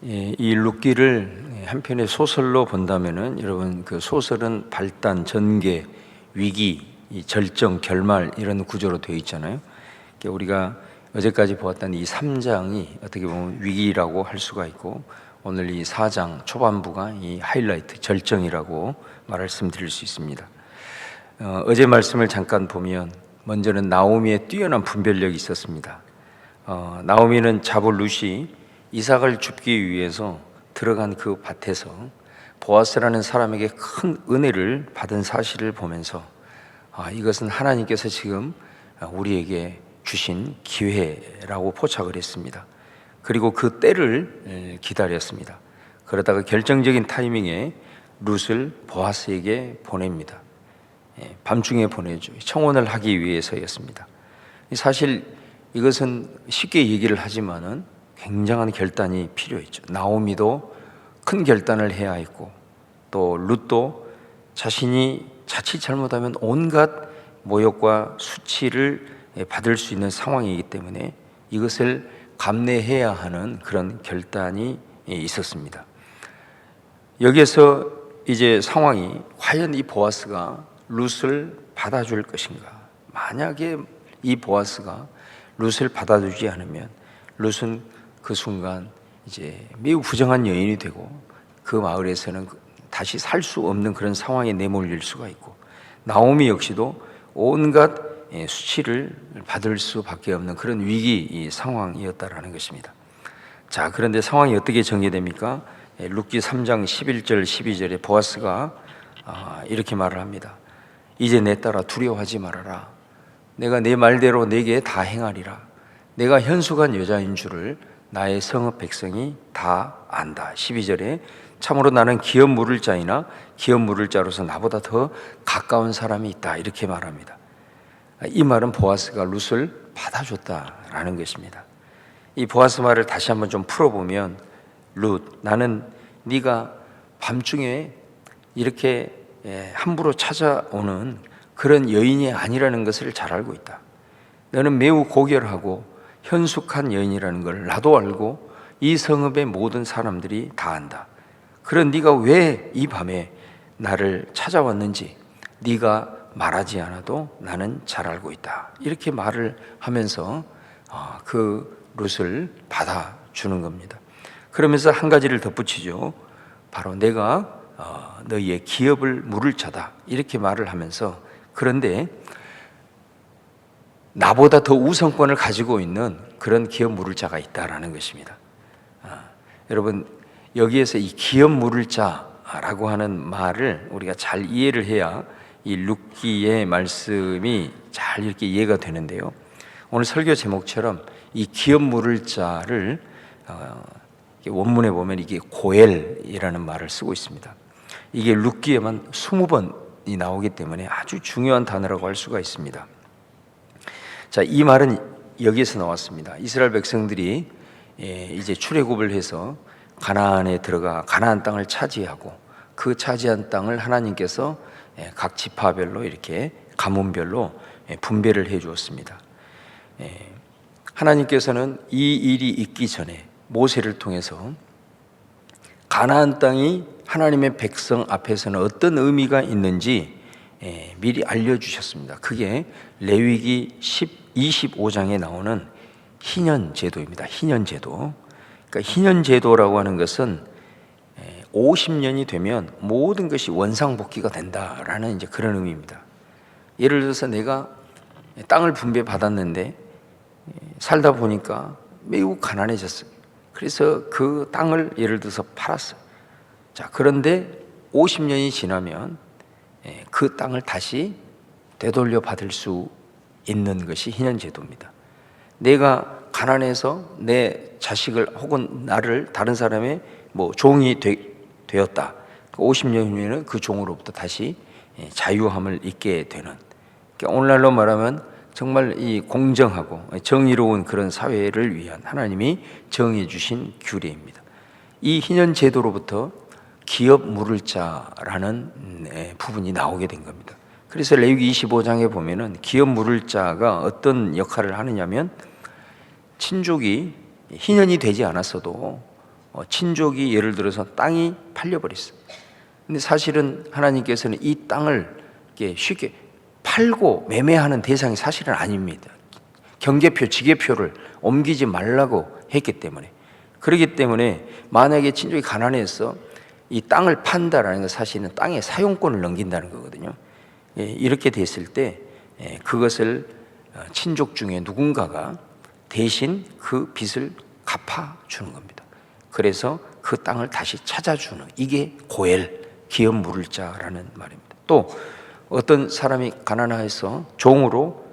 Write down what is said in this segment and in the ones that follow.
이 룻기를 한편의 소설로 본다면은 여러분 그 소설은 발단, 전개, 위기, 절정, 결말 이런 구조로 되어 있잖아요. 우리가 어제까지 보았던 이 3장이 어떻게 보면 위기라고 할 수가 있고, 오늘 이 4장 초반부가 이 하이라이트, 절정이라고 말씀드릴 수 있습니다. 어제 말씀을 잠깐 보면 먼저는 나오미의 뛰어난 분별력이 있었습니다. 나오미는 자부 룻이 이삭을 줍기 위해서 들어간 그 밭에서 보아스라는 사람에게 큰 은혜를 받은 사실을 보면서 이것은 하나님께서 지금 우리에게 주신 기회라고 포착을 했습니다. 그리고 그 때를 기다렸습니다. 그러다가 결정적인 타이밍에 룻을 보아스에게 보냅니다. 밤중에 보내죠. 청혼을 하기 위해서였습니다. 사실 이것은 쉽게 얘기를 하지만은 굉장한 결단이 필요했죠. 나오미도 큰 결단을 해야 했고, 또 룻도 자신이 자칫 잘못하면 온갖 모욕과 수치를 받을 수 있는 상황이기 때문에 이것을 감내해야 하는 그런 결단이 있었습니다. 여기에서 이제 상황이 과연 이 보아스가 룻을 받아줄 것인가? 만약에 이 보아스가 룻을 받아주지 않으면 룻은 그 순간 이제 매우 부정한 여인이 되고 그 마을에서는 다시 살 수 없는 그런 상황에 내몰릴 수가 있고, 나오미 역시도 온갖 수치를 받을 수밖에 없는 그런 위기 상황이었다라는 것입니다. 자, 그런데 상황이 어떻게 전개됩니까? 룻기 3장 11절 12절에 보아스가 이렇게 말을 합니다. 이제 내 딸아 두려워하지 말아라. 내가 내 말대로 내게 다 행하리라. 내가 현숙한 여자인 줄을 나의 성읍 백성이 다 안다. 12절에 참으로 나는 기업 물을 자이나 기업 물을 자로서 나보다 더 가까운 사람이 있다. 이렇게 말합니다. 이 말은 보아스가 룻을 받아줬다라는 것입니다. 이 보아스 말을 다시 한번 좀 풀어보면, 룻, 나는 네가 밤중에 이렇게 함부로 찾아오는 그런 여인이 아니라는 것을 잘 알고 있다. 너는 매우 고결하고 현숙한 여인이라는 걸 나도 알고 이 성읍의 모든 사람들이 다 안다. 그런 네가 왜 이 밤에 나를 찾아왔는지 네가 말하지 않아도 나는 잘 알고 있다. 이렇게 말을 하면서 그 룻을 받아주는 겁니다. 그러면서 한 가지를 덧붙이죠. 바로 내가 너희의 기업을 물을 자다. 이렇게 말을 하면서, 그런데 나보다 더 우선권을 가지고 있는 그런 기업 물을 자가 있다라는 것입니다. 여러분, 여기에서 이 기업 물을 자라고 하는 말을 우리가 잘 이해를 해야 이 룻기의 말씀이 잘 이렇게 이해가 되는데요. 오늘 설교 제목처럼 이 기업 물을 자를 원문에 보면 이게 고엘이라는 말을 쓰고 있습니다. 이게 룻기에만 20번이 나오기 때문에 아주 중요한 단어라고 할 수가 있습니다. 자, 이 말은 여기에서 나왔습니다. 이스라엘 백성들이 이제 출애굽을 해서 가나안에 들어가 가나안 땅을 차지하고, 그 차지한 땅을 하나님께서 각 지파별로 이렇게 가문별로 분배를 해 주었습니다. 하나님께서는 이 일이 있기 전에 모세를 통해서 가나안 땅이 하나님의 백성 앞에서는 어떤 의미가 있는지 미리 알려주셨습니다. 그게 레위기 25장에 나오는 희년제도입니다. 희년제도. 그러니까 희년제도라고 하는 것은 50년이 되면 모든 것이 원상복귀가 된다라는 이제 그런 의미입니다. 예를 들어서 내가 땅을 분배받았는데 살다 보니까 매우 가난해졌어요. 그래서 그 땅을 예를 들어서 팔았어요. 자, 그런데 50년이 지나면 그 땅을 다시 되돌려 받을 수 있는 것이 희년제도입니다. 내가 가난해서 내 자식을 혹은 나를 다른 사람의 종이 되었다. 50년 후에는 그 종으로부터 다시 자유함을 잊게 되는, 그러니까 오늘날로 말하면 정말 이 공정하고 정의로운 그런 사회를 위한 하나님이 정해 주신 규례입니다. 이 희년제도로부터 기업 물을 자라는 부분이 나오게 된 겁니다. 그래서 레위기 25장에 보면은 기업 물을 자가 어떤 역할을 하느냐면, 친족이 희년이 되지 않았어도 친족이 예를 들어서 땅이 팔려버렸어요. 근데 사실은 하나님께서는 이 땅을 이렇게 쉽게 팔고 매매하는 대상이 사실은 아닙니다. 경계표, 지계표를 옮기지 말라고 했기 때문에. 그렇기 때문에 만약에 친족이 가난해서 이 땅을 판다라는 건 사실은 땅의 사용권을 넘긴다는 거거든요. 이렇게 됐을 때 그것을 친족 중에 누군가가 대신 그 빚을 갚아주는 겁니다. 그래서 그 땅을 다시 찾아주는, 이게 고엘, 기업 물을 자라는 말입니다. 또 어떤 사람이 가난해서 종으로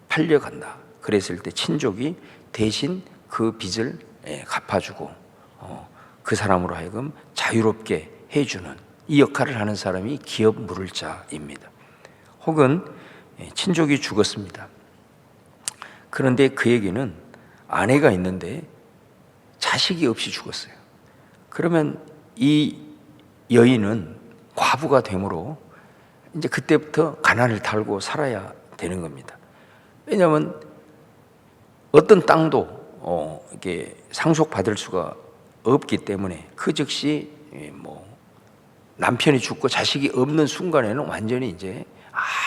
팔려간다. 그랬을 때 친족이 대신 그 빚을 갚아주고 그 사람으로 하여금 자유롭게 해주는, 이 역할을 하는 사람이 기업 물을 자입니다. 혹은 친족이 죽었습니다. 그런데 그에게는 아내가 있는데 자식이 없이 죽었어요. 그러면 이 여인은 과부가 되므로 이제 그때부터 가난을 달고 살아야 되는 겁니다. 왜냐하면 어떤 땅도 이게 상속받을 수가 없기 때문에 그 즉시 남편이 죽고 자식이 없는 순간에는 완전히 이제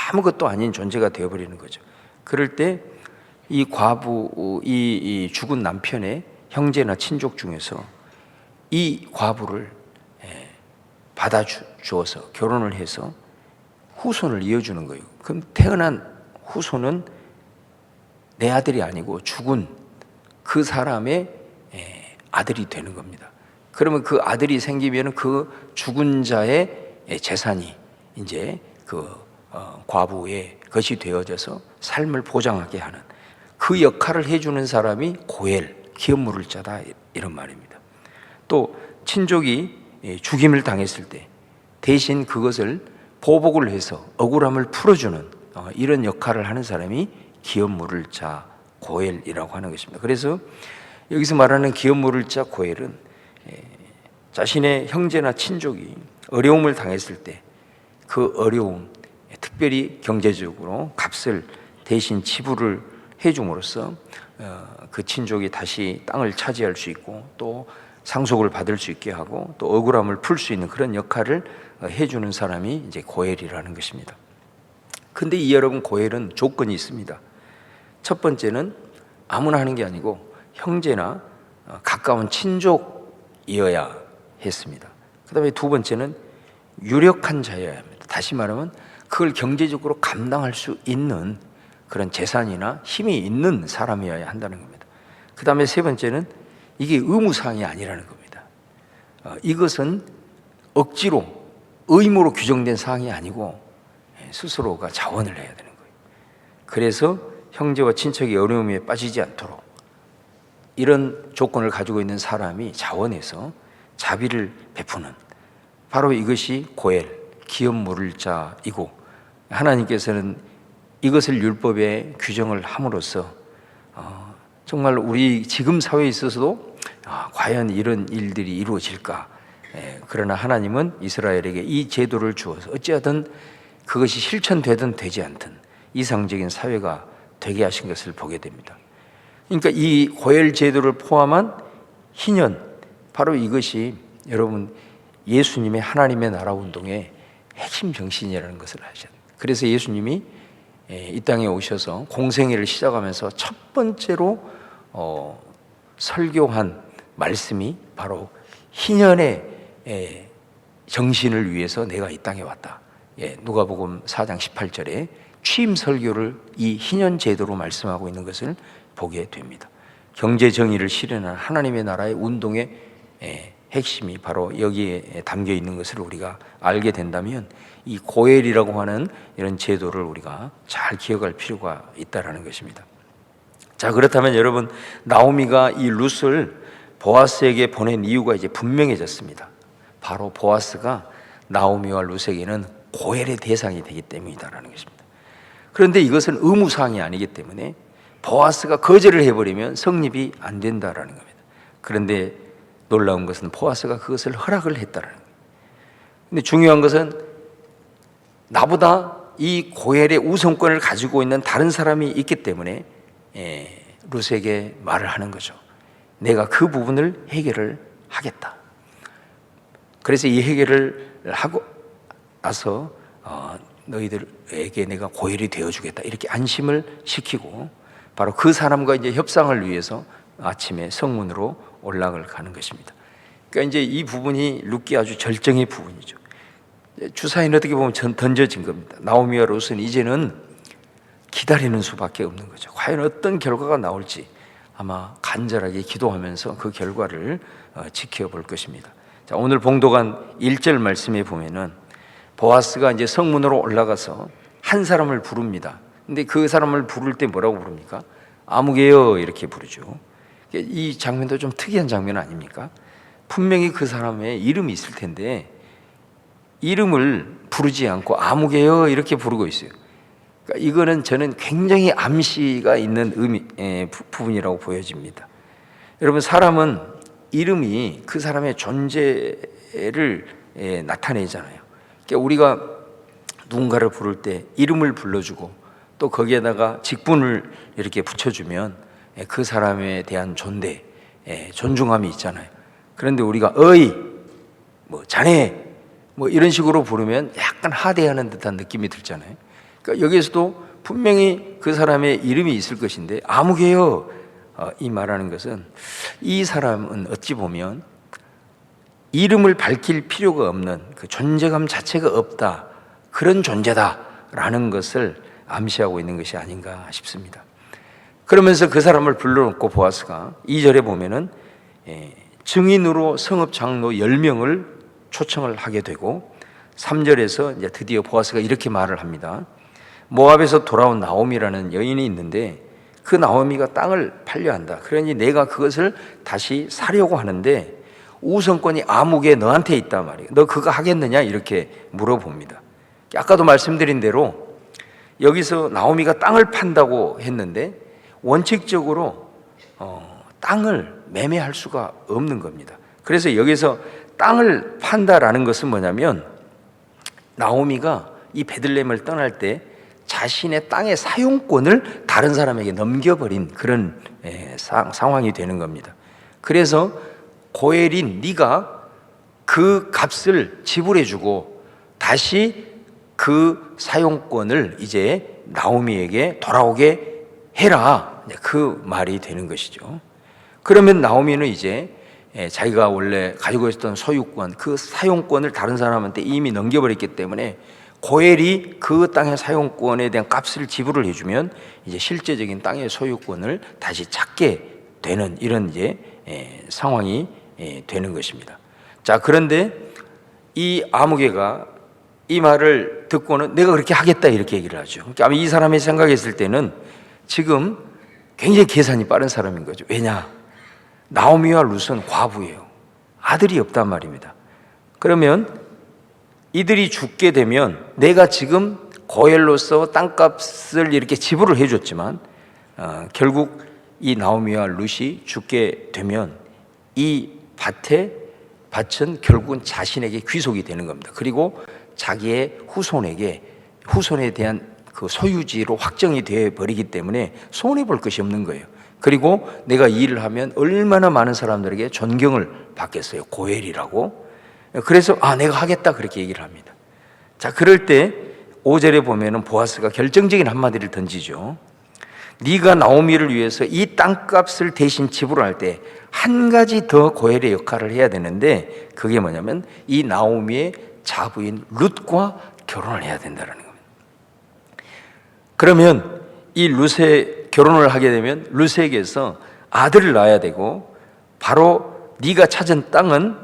아무것도 아닌 존재가 되어버리는 거죠. 그럴 때 이 과부, 이 죽은 남편의 형제나 친족 중에서 이 과부를 받아주어서 결혼을 해서 후손을 이어주는 거예요. 그럼 태어난 후손은 내 아들이 아니고 죽은 그 사람의 아들이 되는 겁니다. 그러면 그 아들이 생기면 그 죽은 자의 재산이 이제 그 과부의 것이 되어져서 삶을 보장하게 하는 그 역할을 해주는 사람이 고엘, 기업 물을 자다, 이런 말입니다. 또 친족이 죽임을 당했을 때 대신 그것을 보복을 해서 억울함을 풀어주는 이런 역할을 하는 사람이 기업 물을 자, 고엘이라고 하는 것입니다. 그래서 여기서 말하는 기업 물을 자 고엘은 자신의 형제나 친족이 어려움을 당했을 때 그 어려움, 특별히 경제적으로 값을 대신 지불을 해줌으로써 그 친족이 다시 땅을 차지할 수 있고 또 상속을 받을 수 있게 하고 또 억울함을 풀 수 있는 그런 역할을 해주는 사람이 이제 고엘이라는 것입니다. 근데 이 여러분, 고엘은 조건이 있습니다. 첫 번째는 아무나 하는 게 아니고 형제나 가까운 친족이어야 했습니다. 그 다음에 두 번째는 유력한 자여야 합니다. 다시 말하면 그걸 경제적으로 감당할 수 있는 그런 재산이나 힘이 있는 사람이어야 한다는 겁니다. 그 다음에 세 번째는 이게 의무사항이 아니라는 겁니다. 이것은 억지로 의무로 규정된 사항이 아니고 스스로가 자원을 해야 되는 거예요. 그래서 형제와 친척이 어려움에 빠지지 않도록 이런 조건을 가지고 있는 사람이 자원해서 자비를 베푸는, 바로 이것이 고엘, 기업 물을 자이고, 하나님께서는 이것을 율법에 규정을 함으로써 정말 우리 지금 사회에 있어서도 과연 이런 일들이 이루어질까? 그러나 하나님은 이스라엘에게 이 제도를 주어서 어찌하든 그것이 실천되든 되지 않든 이상적인 사회가 되게 하신 것을 보게 됩니다. 그러니까 이 고엘 제도를 포함한 희년, 바로 이것이 여러분 예수님의 하나님의 나라 운동의 핵심 정신이라는 것을 아셔야 됩니다. 그래서 예수님이 이 땅에 오셔서 공생애를 시작하면서 첫 번째로 설교한 말씀이 바로 희년의 정신을 위해서 내가 이 땅에 왔다. 누가복음 4장 18절에 취임 설교를 이 희년 제도로 말씀하고 있는 것을 보게 됩니다. 경제 정의를 실현한 하나님의 나라의 운동의 핵심이 바로 여기에 담겨 있는 것을 우리가 알게 된다면 이 고엘이라고 하는 이런 제도를 우리가 잘 기억할 필요가 있다라는 것입니다. 자, 그렇다면 여러분, 나오미가 이 룻을 보아스에게 보낸 이유가 이제 분명해졌습니다. 바로 보아스가 나오미와 룻에게는 고엘의 대상이 되기 때문이다라는 것입니다. 그런데 이것은 의무사항이 아니기 때문에 보아스가 거절을 해버리면 성립이 안 된다라는 겁니다. 그런데 놀라운 것은 보아스가 그것을 허락을 했다라는 거예요. 근데 중요한 것은 나보다 이 고엘의 우선권을 가지고 있는 다른 사람이 있기 때문에 룻에게 말을 하는 거죠. 내가 그 부분을 해결을 하겠다. 그래서 이 해결을 하고 나서 너희들에게 내가 고혈이 되어주겠다, 이렇게 안심을 시키고 바로 그 사람과 이제 협상을 위해서 아침에 성문으로 올라가는 것입니다. 그러니까 이제 이 부분이 룻기 아주 절정의 부분이죠. 주사위는 어떻게 보면 던져진 겁니다. 나오미와 룻은 이제는 기다리는 수밖에 없는 거죠. 과연 어떤 결과가 나올지 아마 간절하게 기도하면서 그 결과를 지켜볼 것입니다. 자, 오늘 봉독한 1절 말씀에 보면은 보아스가 이제 성문으로 올라가서 한 사람을 부릅니다. 근데 그 사람을 부를 때 뭐라고 부릅니까? 아무개여 이렇게 부르죠. 이 장면도 좀 특이한 장면 아닙니까? 분명히 그 사람의 이름이 있을 텐데 이름을 부르지 않고 아무개여 이렇게 부르고 있어요. 그러니까 이거는 저는 굉장히 암시가 있는 부분이라고 보여집니다. 여러분, 사람은 이름이 그 사람의 존재를 나타내잖아요. 그러니까 우리가 누군가를 부를 때 이름을 불러주고 또 거기에다가 직분을 이렇게 붙여주면 그 사람에 대한 존대, 존중함이 있잖아요. 그런데 우리가 어이, 뭐 자네, 뭐 이런 식으로 부르면 약간 하대하는 듯한 느낌이 들잖아요. 그러니까 여기에서도 분명히 그 사람의 이름이 있을 것인데 아무개여 이 말하는 것은 이 사람은 어찌 보면 이름을 밝힐 필요가 없는 그 존재감 자체가 없다, 그런 존재다라는 것을 암시하고 있는 것이 아닌가 싶습니다. 그러면서 그 사람을 불러놓고 보아스가 2절에 보면은 증인으로 성읍 장로 10명을 초청을 하게 되고 3절에서 이제 드디어 보아스가 이렇게 말을 합니다. 모압에서 돌아온 나오미라는 여인이 있는데 그 나오미가 땅을 팔려 한다. 그러니 내가 그것을 다시 사려고 하는데 우선권이 아무개 너한테 있단 말이에요. 너 그거 하겠느냐? 이렇게 물어봅니다. 아까도 말씀드린 대로 여기서 나오미가 땅을 판다고 했는데 원칙적으로 땅을 매매할 수가 없는 겁니다. 그래서 여기서 땅을 판다라는 것은 뭐냐면 나오미가 이 베들레헴을 떠날 때 자신의 땅의 사용권을 다른 사람에게 넘겨버린 그런 상황이 되는 겁니다. 그래서 고엘인 네가 그 값을 지불해주고 다시 그 사용권을 이제 나오미에게 돌아오게 해라, 그 말이 되는 것이죠. 그러면 나오미는 이제 자기가 원래 가지고 있었던 소유권, 그 사용권을 다른 사람한테 이미 넘겨버렸기 때문에 고엘이 그 땅의 사용권에 대한 값을 지불을 해주면 이제 실제적인 땅의 소유권을 다시 찾게 되는 이런 이제 상황이 되는 것입니다. 자, 그런데 이 아무개가 이 말을 듣고는 내가 그렇게 하겠다 이렇게 얘기를 하죠. 그러니까 아마 이 사람이 생각했을 때는 지금 굉장히 계산이 빠른 사람인 거죠. 왜냐? 나오미와 룻은 과부예요. 아들이 없단 말입니다. 그러면 이들이 죽게 되면 내가 지금 고엘로서 땅값을 이렇게 지불을 해줬지만 결국 이 나오미와 룻이 죽게 되면 이 밭은 결국은 자신에게 귀속이 되는 겁니다. 그리고 자기의 후손에 대한 그 소유지로 확정이 되어 버리기 때문에 손해 볼 것이 없는 거예요. 그리고 내가 이 일을 하면 얼마나 많은 사람들에게 존경을 받겠어요. 고엘이라고. 그래서 내가 하겠다 그렇게 얘기를 합니다. 자, 그럴 때 5절에 보면은 보아스가 결정적인 한마디를 던지죠. 네가 나오미를 위해서 이 땅값을 대신 지불할 때 한 가지 더 고엘의 역할을 해야 되는데 그게 뭐냐면 이 나오미의 자부인 룻과 결혼을 해야 된다는 겁니다. 그러면 이 룻의 결혼을 하게 되면 룻에게서 아들을 낳아야 되고 바로 네가 찾은 땅은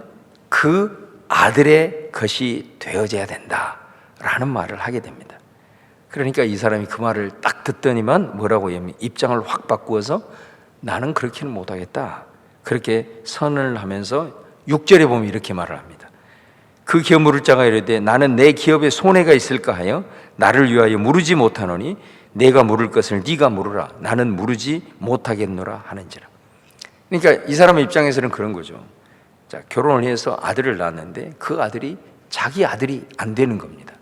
그 아들의 것이 되어져야 된다라는 말을 하게 됩니다. 그러니까 이 사람이 그 말을 딱 듣더니만 뭐라고 하냐면 입장을 확 바꾸어서 나는 그렇게는 못하겠다 그렇게 선언을 하면서 6절에 보면 이렇게 말을 합니다. 그 기업 물을 자가 이르되 나는 내 기업에 손해가 있을까 하여 나를 위하여 물으지 못하노니 내가 물을 것을 네가 물으라 나는 물으지 못하겠노라 하는지라. 그러니까 이 사람의 입장에서는 그런 거죠. 자, 결혼을 해서 아들을 낳았는데 그 아들이 자기 아들이 안 되는 겁니다.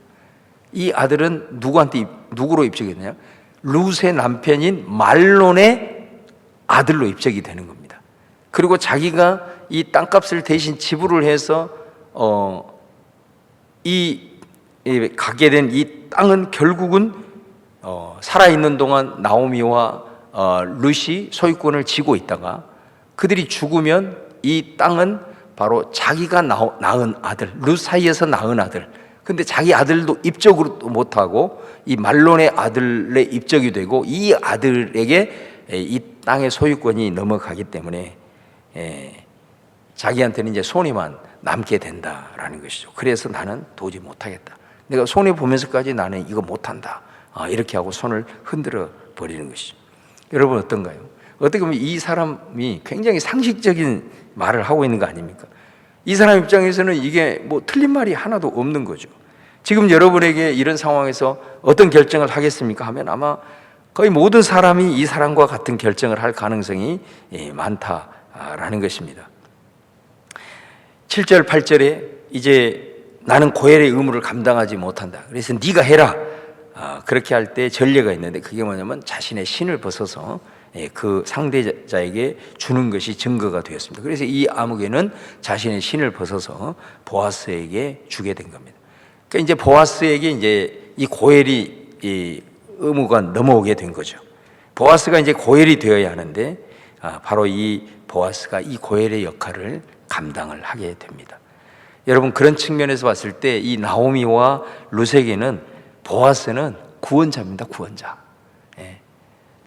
이 아들은 누구로 입적이 되냐? 룻의 남편인 말론의 아들로 입적이 되는 겁니다. 그리고 자기가 이 땅값을 대신 지불을 해서 갖게 된 이 땅은 결국은 살아있는 동안 나오미와 룻이 소유권을 쥐고 있다가 그들이 죽으면 이 땅은 바로 자기가 낳은 아들, 룻 사이에서 낳은 아들, 근데 자기 아들도 입적으로 못하고 이 말론의 아들의 입적이 되고 이 아들에게 이 땅의 소유권이 넘어가기 때문에 자기한테는 이제 손해만 남게 된다라는 것이죠. 그래서 나는 도저히 못하겠다. 내가 손해 보면서까지 나는 이거 못한다. 이렇게 하고 손을 흔들어 버리는 것이죠. 여러분 어떤가요? 어떻게 보면 이 사람이 굉장히 상식적인 말을 하고 있는 거 아닙니까? 이 사람 입장에서는 이게 뭐 틀린 말이 하나도 없는 거죠. 지금 여러분에게 이런 상황에서 어떤 결정을 하겠습니까? 하면 아마 거의 모든 사람이 이 사람과 같은 결정을 할 가능성이 많다라는 것입니다. 7절, 8절에 이제 나는 고엘의 의무를 감당하지 못한다. 그래서 네가 해라. 그렇게 할 때 전례가 있는데 그게 뭐냐면 자신의 신을 벗어서 그 상대자에게 주는 것이 증거가 되었습니다. 그래서 이 아무개는 자신의 신을 벗어서 보아스에게 주게 된 겁니다. 그러니까 이제 보아스에게 이제 이 고엘이 이 의무가 넘어오게 된 거죠. 보아스가 이제 고엘이 되어야 하는데 바로 이 보아스가 이 고엘의 역할을 감당을 하게 됩니다. 여러분 그런 측면에서 봤을 때 이 나오미와 룻에게는 보아스는 구원자입니다. 구원자.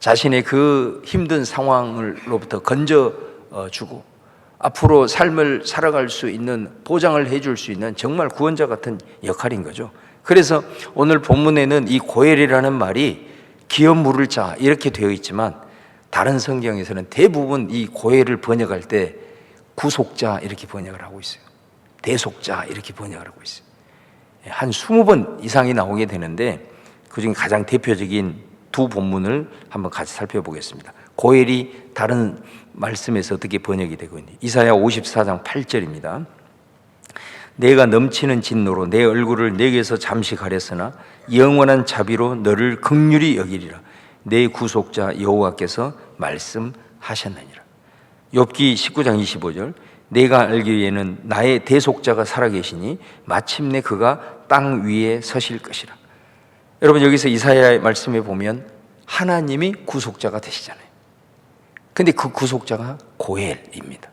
자신의 그 힘든 상황으로부터 건져주고 앞으로 삶을 살아갈 수 있는 보장을 해줄 수 있는 정말 구원자 같은 역할인 거죠. 그래서 오늘 본문에는 이 고엘이라는 말이 기업 물을 자 이렇게 되어 있지만 다른 성경에서는 대부분 이 고엘을 번역할 때 구속자 이렇게 번역을 하고 있어요. 대속자 이렇게 번역을 하고 있어요. 한 20번 이상이 나오게 되는데 그중에 가장 대표적인 두 본문을 한번 같이 살펴보겠습니다. 고엘이 다른 말씀에서 어떻게 번역이 되고 있는지. 이사야 54장 8절입니다. 내가 넘치는 진노로 내 얼굴을 내게서 잠시 가렸으나 영원한 자비로 너를 긍휼히 여기리라. 내 구속자 여호와께서 말씀하셨느니라. 욥기 19장 25절 내가 알기에는 나의 대속자가 살아계시니 마침내 그가 땅 위에 서실 것이라. 여러분 여기서 이사야의 말씀에 보면 하나님이 구속자가 되시잖아요. 근데 그 구속자가 고엘입니다.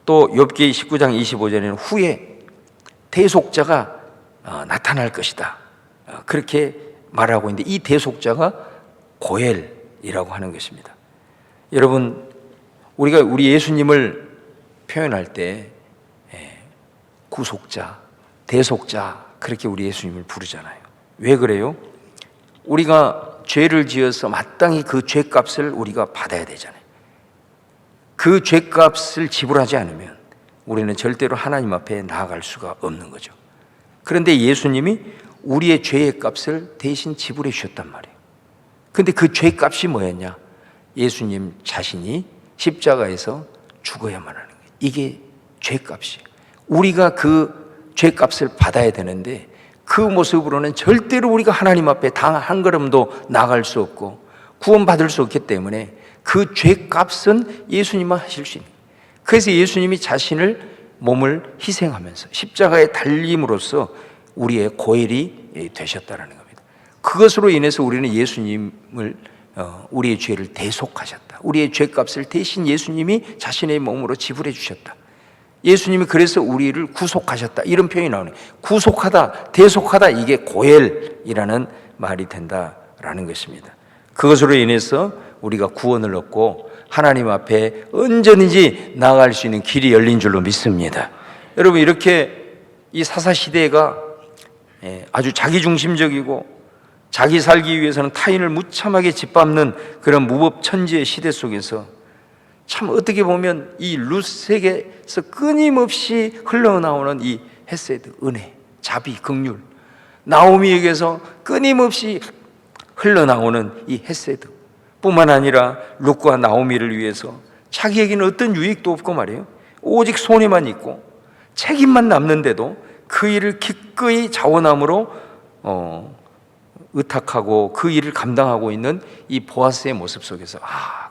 또 욥기 19장 25절에는 후에 대속자가 나타날 것이다. 그렇게 말하고 있는데 이 대속자가 고엘이라고 하는 것입니다. 여러분 우리가 우리 예수님을 표현할 때 구속자, 대속자 그렇게 우리 예수님을 부르잖아요. 왜 그래요? 우리가 죄를 지어서 마땅히 그 죄값을 우리가 받아야 되잖아요. 그 죄값을 지불하지 않으면 우리는 절대로 하나님 앞에 나아갈 수가 없는 거죠. 그런데 예수님이 우리의 죄의 값을 대신 지불해 주셨단 말이에요. 근데 그 죄값이 뭐였냐? 예수님 자신이 십자가에서 죽어야만 하는 거예요. 이게 죄값이에요. 우리가 그 죄값을 받아야 되는데 그 모습으로는 절대로 우리가 하나님 앞에 단 한 걸음도 나갈 수 없고 구원받을 수 없기 때문에 그 죄값은 예수님만 하실 수 있는 거예요. 그래서 예수님이 자신을 몸을 희생하면서 십자가에 달림으로써 우리의 고엘이 되셨다는 겁니다. 그것으로 인해서 우리는 예수님을 우리의 죄를 대속하셨다. 우리의 죄값을 대신 예수님이 자신의 몸으로 지불해 주셨다. 예수님이 그래서 우리를 구속하셨다. 이런 표현이 나오네요. 구속하다, 대속하다 이게 고엘이라는 말이 된다라는 것입니다. 그것으로 인해서 우리가 구원을 얻고 하나님 앞에 언제든지 나아갈 수 있는 길이 열린 줄로 믿습니다. 여러분 이렇게 이 사사시대가 아주 자기중심적이고 자기 살기 위해서는 타인을 무참하게 짓밟는 그런 무법천지의 시대 속에서 참 어떻게 보면 이 룻에게서 끊임없이 흘러나오는 이 헤세드, 은혜, 자비, 긍휼, 나오미에게서 끊임없이 흘러나오는 이 헤세드 뿐만 아니라 룻과 나오미를 위해서 자기에게는 어떤 유익도 없고 말이에요. 오직 손해만 있고 책임만 남는데도 그 일을 기꺼이 자원함으로 의탁하고 그 일을 감당하고 있는 이 보아스의 모습 속에서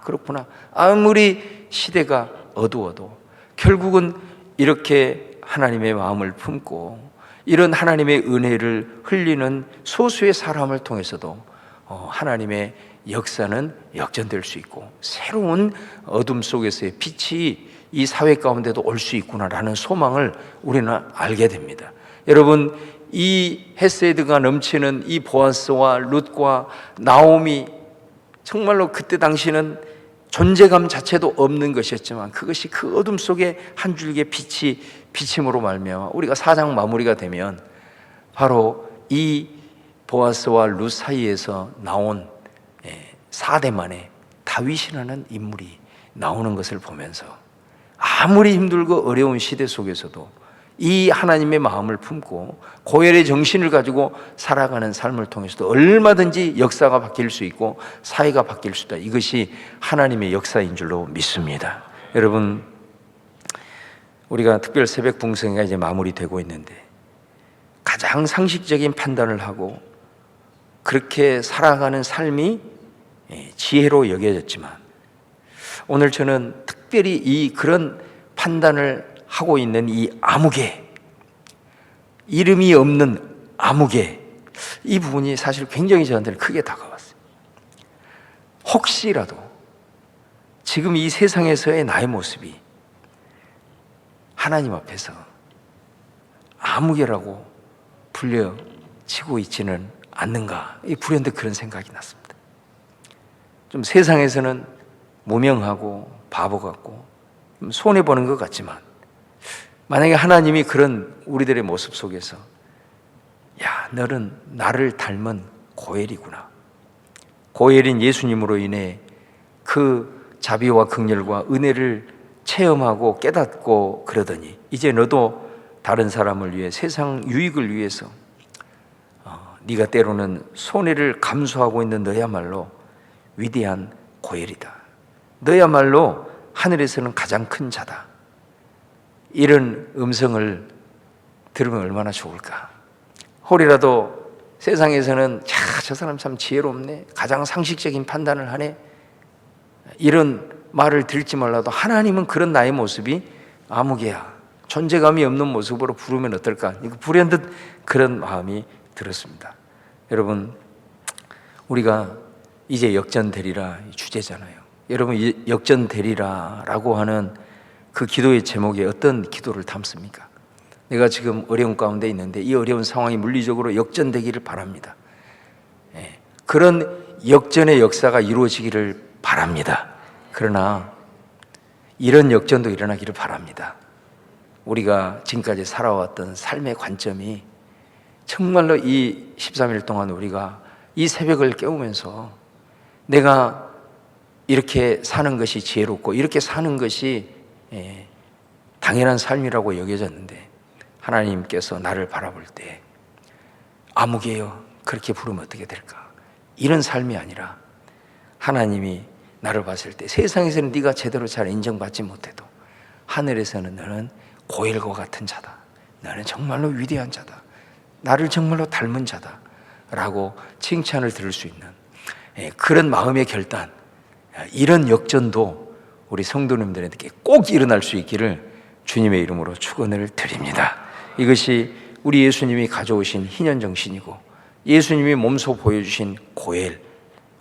그렇구나. 아무리 시대가 어두워도 결국은 이렇게 하나님의 마음을 품고 이런 하나님의 은혜를 흘리는 소수의 사람을 통해서도 하나님의 역사는 역전될 수 있고 새로운 어둠 속에서의 빛이 이 사회 가운데도 올 수 있구나라는 소망을 우리는 알게 됩니다. 여러분, 이 헤세드가 넘치는 이 보아스와 룻과 나오미, 정말로 그때 당시는 존재감 자체도 없는 것이었지만 그것이 그 어둠 속에 한 줄기의 빛이 비침으로 말미암아 우리가 4장 마무리가 되면 바로 이 보아스와 룻 사이에서 나온 4대 만에 다윗이라는 인물이 나오는 것을 보면서 아무리 힘들고 어려운 시대 속에서도 이 하나님의 마음을 품고 고열의 정신을 가지고 살아가는 삶을 통해서도 얼마든지 역사가 바뀔 수 있고 사회가 바뀔 수 있다. 이것이 하나님의 역사인 줄로 믿습니다. 여러분, 우리가 특별 새벽 봉성회가 이제 마무리되고 있는데 가장 상식적인 판단을 하고 그렇게 살아가는 삶이 지혜로 여겨졌지만 오늘 저는 특별히 그런 판단을 하고 있는 이 암흑의, 이름이 없는 암흑의 이 부분이 사실 굉장히 저한테는 크게 다가왔어요. 혹시라도 지금 이 세상에서의 나의 모습이 하나님 앞에서 암흑이라고 불려지고 있지는 않는가, 불현듯 그런 생각이 났습니다. 좀 세상에서는 무명하고 바보 같고 손해보는 것 같지만 만약에 하나님이 그런 우리들의 모습 속에서 야, 너는 나를 닮은 고엘이구나, 고엘인 예수님으로 인해 그 자비와 긍휼과 은혜를 체험하고 깨닫고 그러더니 이제 너도 다른 사람을 위해 세상 유익을 위해서 네가 때로는 손해를 감수하고 있는 너야말로 위대한 고엘이다, 너야말로 하늘에서는 가장 큰 자다, 이런 음성을 들으면 얼마나 좋을까. 혹이라도 세상에서는 저 사람 참 지혜롭네, 가장 상식적인 판단을 하네, 이런 말을 들지 말라도 하나님은 그런 나의 모습이 암흑이야, 존재감이 없는 모습으로 부르면 어떨까, 불현듯 그런 마음이 들었습니다. 여러분, 우리가 이제 역전되리라 주제잖아요. 여러분, 역전되리라라고 하는 그 기도의 제목에 어떤 기도를 담습니까? 내가 지금 어려운 가운데 있는데 이 어려운 상황이 물리적으로 역전되기를 바랍니다. 그런 역전의 역사가 이루어지기를 바랍니다. 그러나 이런 역전도 일어나기를 바랍니다. 우리가 지금까지 살아왔던 삶의 관점이 정말로 이 13일 동안 우리가 이 새벽을 깨우면서 내가 이렇게 사는 것이 지혜롭고 이렇게 사는 것이 당연한 삶이라고 여겨졌는데 하나님께서 나를 바라볼 때 암흑이에요, 그렇게 부르면 어떻게 될까? 이런 삶이 아니라 하나님이 나를 봤을 때 세상에서는 네가 제대로 잘 인정받지 못해도 하늘에서는 너는 고엘과 같은 자다, 너는 정말로 위대한 자다, 나를 정말로 닮은 자다 라고 칭찬을 들을 수 있는 그런 마음의 결단, 이런 역전도 우리 성도님들에게 꼭 일어날 수 있기를 주님의 이름으로 축원을 드립니다. 이것이 우리 예수님이 가져오신 희년정신이고 예수님이 몸소 보여주신 고엘,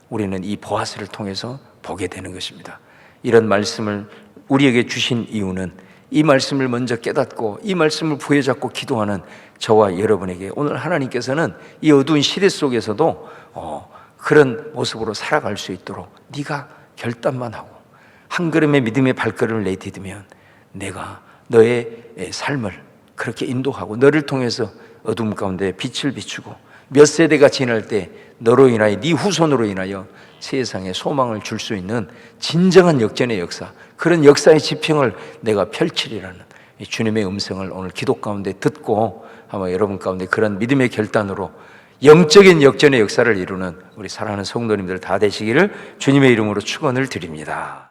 우리는 이 보아스를 통해서 보게 되는 것입니다. 이런 말씀을 우리에게 주신 이유는 이 말씀을 먼저 깨닫고 이 말씀을 부여잡고 기도하는 저와 여러분에게 오늘 하나님께서는 이 어두운 시대 속에서도 그런 모습으로 살아갈 수 있도록 네가 결단만 하고 한 걸음의 믿음의 발걸음을 내디디면 내가 너의 삶을 그렇게 인도하고 너를 통해서 어둠 가운데 빛을 비추고 몇 세대가 지날 때 너로 인하여 네 후손으로 인하여 세상에 소망을 줄 수 있는 진정한 역전의 역사, 그런 역사의 지평을 내가 펼치리라는 주님의 음성을 오늘 기도 가운데 듣고 아마 여러분 가운데 그런 믿음의 결단으로 영적인 역전의 역사를 이루는 우리 사랑하는 성도님들 다 되시기를 주님의 이름으로 축원을 드립니다.